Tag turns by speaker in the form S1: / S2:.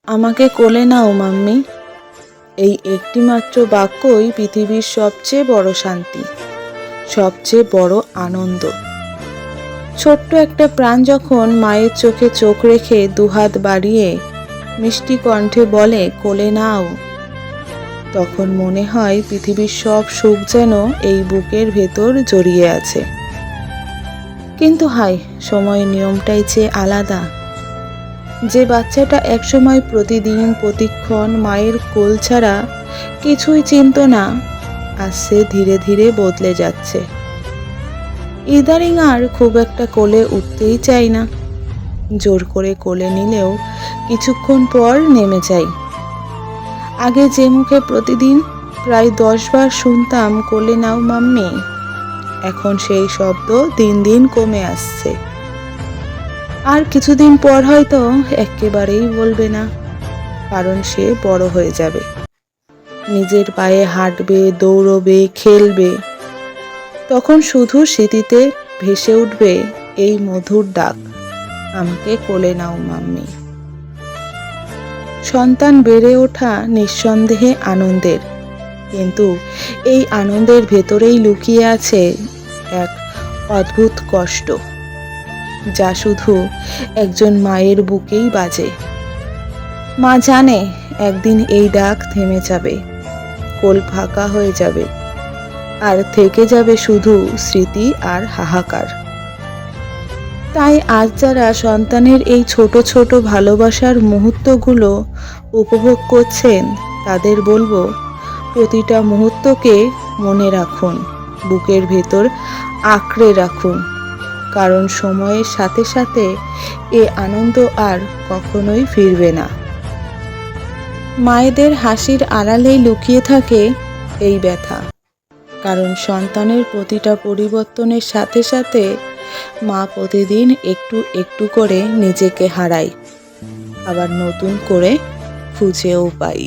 S1: আমাকে কোলে নাও মাম্মি। এই একটি মাত্র বাক্যই পৃথিবীর সবচেয়ে বড় শান্তি, সবচেয়ে বড় আনন্দ। ছোট্ট একটা প্রাণ যখন মায়ের চোখে চোখ রেখে দুহাত বাড়িয়ে মিষ্টি কণ্ঠে বলে কোলে নাও, তখন মনে হয় পৃথিবীর সব সুখ যেন এই বুকের ভেতর জড়িয়ে আছে। কিন্তু হায়, সময়ের নিয়মটাই যে আলাদা। যে বাচ্চাটা একসময় প্রতিদিন প্রতিক্ষণ মায়ের কোল ছাড়া কিছুই চিনত না, আজ সে ধীরে ধীরে বদলে যাচ্ছে। ইদানিং আর খুব একটা কোলে উঠতেই চাই না। জোর করে কোলে নিলেও কিছুক্ষণ পর নেমে যাই। আগে যে মুখে প্রতিদিন প্রায় 10 বার শুনতাম কোলে নাও মাম্মি, এখন সেই শব্দ দিন দিন কমে আসছে। আর কিছুদিন পর হয়তো একেবারেই বলবে না, কারণ সে বড় হয়ে যাবে, নিজের পায়ে হাঁটবে, দৌড়বে, খেলবে। তখন শুধু স্মৃতিতে ভেসে উঠবে এই মধুর ডাক, আমাকে কোলে নাও মাম্মি। সন্তান বেড়ে ওঠা নিঃসন্দেহে আনন্দের, কিন্তু এই আনন্দের ভেতরেই লুকিয়ে আছে এক অদ্ভুত কষ্ট, যা শুধু একজন মায়ের বুকেই বাজে। মা জানে একদিন এই ডাক থেমে যাবে, কোল ফাঁকা হয়ে যাবে, আর থেকে যাবে শুধু স্মৃতি আর হাহাকার। তাই আজ যারা সন্তানের এই ছোট ছোট ভালোবাসার মুহূর্তগুলো উপভোগ করছেন, তাদের বলবো, প্রতিটা মুহূর্তকে মনে রাখুন, বুকের ভেতর আঁকড়ে রাখুন, কারণ সময়ের সাথে সাথে এ আনন্দ আর কখনোই ফিরবে না। মায়েদের হাসির আড়ালেই লুকিয়ে থাকে এই ব্যথা, কারণ সন্তানের প্রতিটা পরিবর্তনের সাথে সাথে মা প্রতিদিন একটু একটু করে নিজেকে হারায়, আবার নতুন করে খুঁজেও পাই।